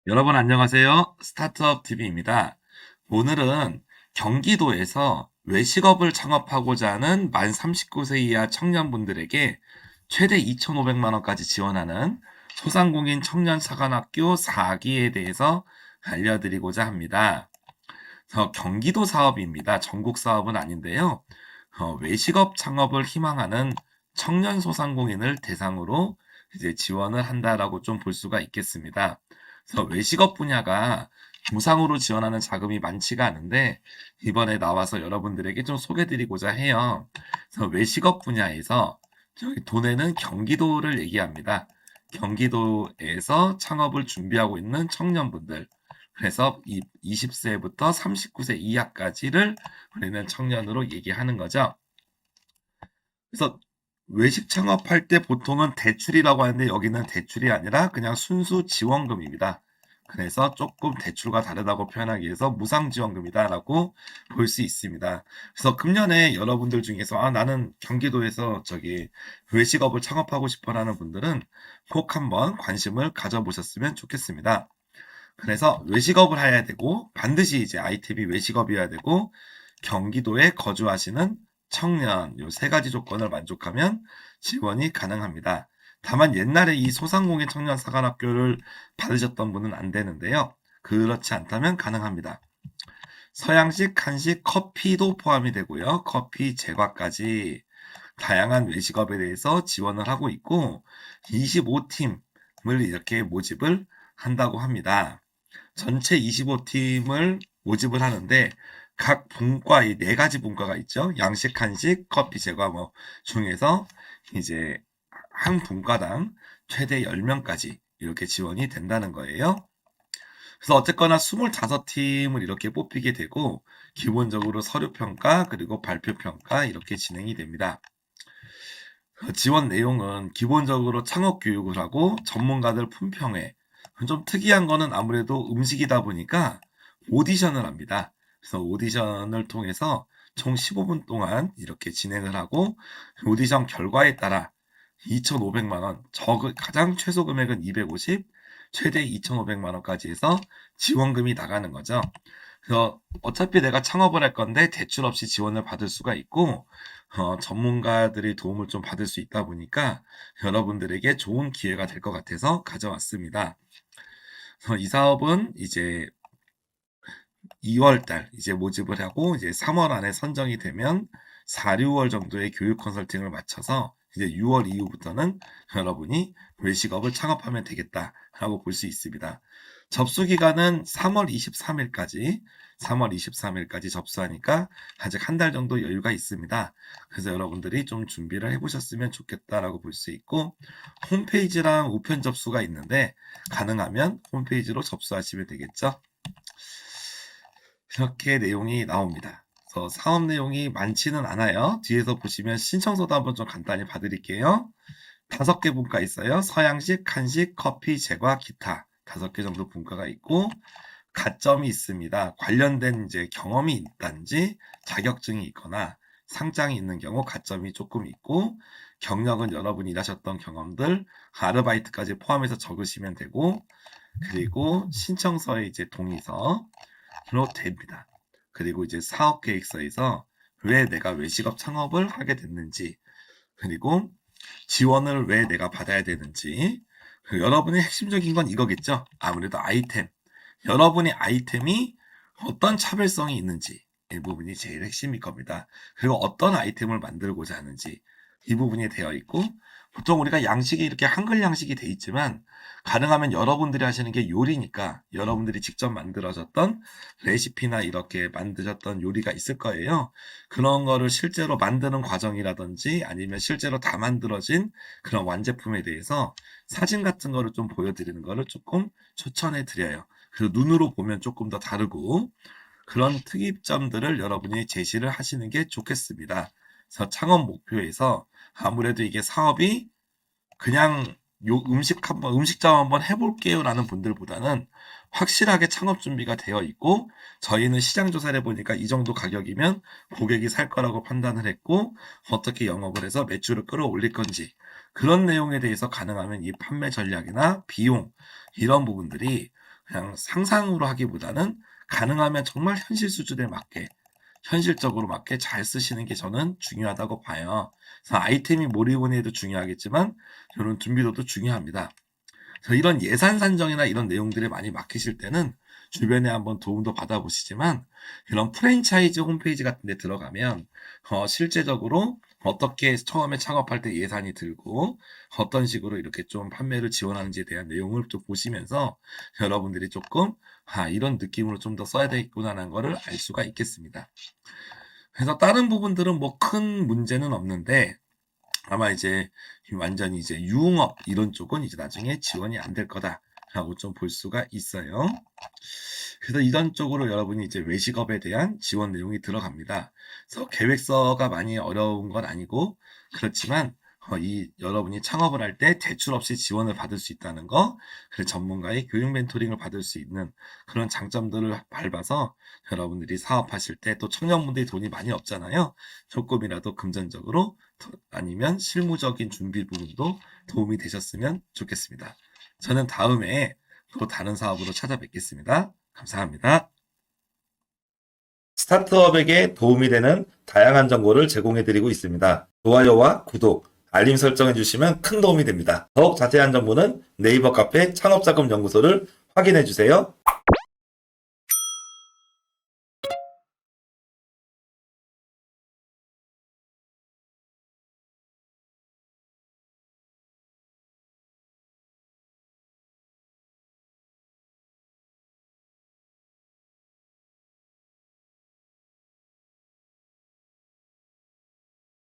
여러분 안녕하세요. 스타트업 TV입니다. 오늘은 경기도에서 외식업을 창업하고자 하는 만 39세 이하 청년분들에게 최대 2,500만 원까지 지원하는 소상공인 청년사관학교 4기에 대해서 알려드리고자 합니다. 경기도 사업입니다. 전국 사업은 아닌데요. 외식업 창업을 희망하는 청년 소상공인을 대상으로 이제 지원을 한다라고 좀 볼 수가 있겠습니다. 그래서 외식업 분야가 무상으로 지원하는 자금이 많지가 않은데 이번에 나와서 여러분들에게 좀 소개드리고자 해요. 그래서 외식업 분야에서 저희 돈에는 경기도를 얘기합니다. 경기도에서 창업을 준비하고 있는 청년분들, 그래서 이 20세부터 39세 이하까지를 우리는 청년으로 얘기하는 거죠. 그래서 외식 창업할 때 보통은 대출이라고 하는데 여기는 대출이 아니라 그냥 순수 지원금입니다. 그래서 조금 대출과 다르다고 표현하기 위해서 무상지원금이다라고 볼 수 있습니다. 그래서 금년에 여러분들 중에서 나는 경기도에서 외식업을 창업하고 싶어라는 분들은 꼭 한번 관심을 가져보셨으면 좋겠습니다. 그래서 외식업을 해야 되고 반드시 이제 아이템이 외식업이어야 되고 경기도에 거주하시는 청년 요 세 가지 조건을 만족하면 지원이 가능합니다. 다만 옛날에 이 소상공인 청년 사관학교를 받으셨던 분은 안 되는데요. 그렇지 않다면 가능합니다. 서양식, 한식, 커피도 포함이 되고요. 커피, 제과까지 다양한 외식업에 대해서 지원을 하고 있고 25팀을 이렇게 모집을 한다고 합니다. 전체 25팀을 모집을 하는데 각 분과 이 네 가지 분과가 있죠. 양식, 한식, 커피, 제과 뭐 중에서 이제 한 분과당 최대 10명까지 이렇게 지원이 된다는 거예요. 그래서 어쨌거나 25팀을 이렇게 뽑히게 되고 기본적으로 서류 평가 그리고 발표 평가 이렇게 진행이 됩니다. 지원 내용은 기본적으로 창업 교육을 하고 전문가들 품평회. 좀 특이한 거는 아무래도 음식이다 보니까 오디션을 합니다. 그래서 오디션을 통해서 총 15분 동안 이렇게 진행을 하고 오디션 결과에 따라 2,500만 원, 가장 최소 금액은 250, 최대 2,500만 원까지 해서 지원금이 나가는 거죠. 그래서 어차피 내가 창업을 할 건데 대출 없이 지원을 받을 수가 있고 전문가들의 도움을 좀 받을 수 있다 보니까 여러분들에게 좋은 기회가 될 것 같아서 가져왔습니다. 그래서 이 사업은 이제 2월 달 이제 모집을 하고 이제 3월 안에 선정이 되면 4, 6월 정도의 교육 컨설팅을 마쳐서 이제 6월 이후부터는 여러분이 외식업을 창업하면 되겠다라고 볼 수 있습니다. 접수 기간은 3월 23일까지 3월 23일까지 접수하니까 아직 한 달 정도 여유가 있습니다. 그래서 여러분들이 좀 준비를 해보셨으면 좋겠다라고 볼 수 있고 홈페이지랑 우편 접수가 있는데 가능하면 홈페이지로 접수하시면 되겠죠. 이렇게 내용이 나옵니다. 그래서 사업 내용이 많지는 않아요. 뒤에서 보시면 신청서도 한번 좀 간단히 봐드릴게요. 5개 분과 있어요. 서양식, 한식, 커피, 제과, 기타 5개 정도 분과가 있고 가점이 있습니다. 관련된 이제 경험이 있단지 자격증이 있거나 상장이 있는 경우 가점이 조금 있고 경력은 여러분이 일하셨던 경험들 아르바이트까지 포함해서 적으시면 되고 그리고 신청서에 이제 동의서 로 됩니다. 그리고 이제 사업 계획서에서 왜 내가 외식업 창업을 하게 됐는지, 그리고 지원을 왜 내가 받아야 되는지, 그리고 여러분의 핵심적인 건 이거겠죠. 아무래도 아이템. 여러분의 아이템이 어떤 차별성이 있는지, 이 부분이 제일 핵심일 겁니다. 그리고 어떤 아이템을 만들고자 하는지, 이 부분이 되어 있고, 보통 우리가 양식이 이렇게 한글 양식이 돼 있지만, 가능하면 여러분들이 하시는 게 요리니까 여러분들이 직접 만들어졌던 레시피나 이렇게 만드셨던 요리가 있을 거예요. 그런 거를 실제로 만드는 과정이라든지 아니면 실제로 다 만들어진 그런 완제품에 대해서 사진 같은 거를 좀 보여드리는 거를 조금 추천해 드려요. 그래서 눈으로 보면 조금 더 다르고 그런 특이점들을 여러분이 제시를 하시는 게 좋겠습니다. 그래서 창업 목표에서 아무래도 이게 사업이 그냥 음식점 한번 해볼게요라는 분들보다는 확실하게 창업 준비가 되어 있고 저희는 시장 조사를 해보니까 이 정도 가격이면 고객이 살 거라고 판단을 했고 어떻게 영업을 해서 매출을 끌어올릴 건지 그런 내용에 대해서 가능하면 이 판매 전략이나 비용 이런 부분들이 그냥 상상으로 하기보다는 가능하면 정말 현실 수준에 맞게 현실적으로 맞게 잘 쓰시는 게 저는 중요하다고 봐요. 그래서 아이템이 몰입원에도 중요하겠지만 이런 준비도도 중요합니다. 그래서 이런 예산 산정이나 이런 내용들에 많이 막히실 때는 주변에 한번 도움도 받아보시지만 이런 프랜차이즈 홈페이지 같은 데 들어가면 실제적으로 어떻게 처음에 창업할 때 예산이 들고 어떤 식으로 이렇게 좀 판매를 지원하는지에 대한 내용을 좀 보시면서 여러분들이 조금 이런 느낌으로 좀 더 써야 되겠구나라는 거를 알 수가 있겠습니다. 그래서 다른 부분들은 뭐 큰 문제는 없는데 아마 이제 완전히 이제 유흥업 이런 쪽은 이제 나중에 지원이 안 될 거다라고 좀 볼 수가 있어요. 그래서 이런 쪽으로 여러분이 이제 외식업에 대한 지원 내용이 들어갑니다. 그래서 계획서가 많이 어려운 건 아니고 그렇지만 이 여러분이 창업을 할 때 대출 없이 지원을 받을 수 있다는 거, 그리고 전문가의 교육 멘토링을 받을 수 있는 그런 장점들을 밟아서 여러분들이 사업하실 때 또 청년분들이 돈이 많이 없잖아요. 조금이라도 금전적으로 아니면 실무적인 준비 부분도 도움이 되셨으면 좋겠습니다. 저는 다음에 또 다른 사업으로 찾아뵙겠습니다. 감사합니다. 스타트업에게 도움이 되는 다양한 정보를 제공해 드리고 있습니다. 좋아요와 구독, 알림 설정해 주시면 큰 도움이 됩니다. 더욱 자세한 정보는 네이버 카페 창업자금연구소를 확인해 주세요.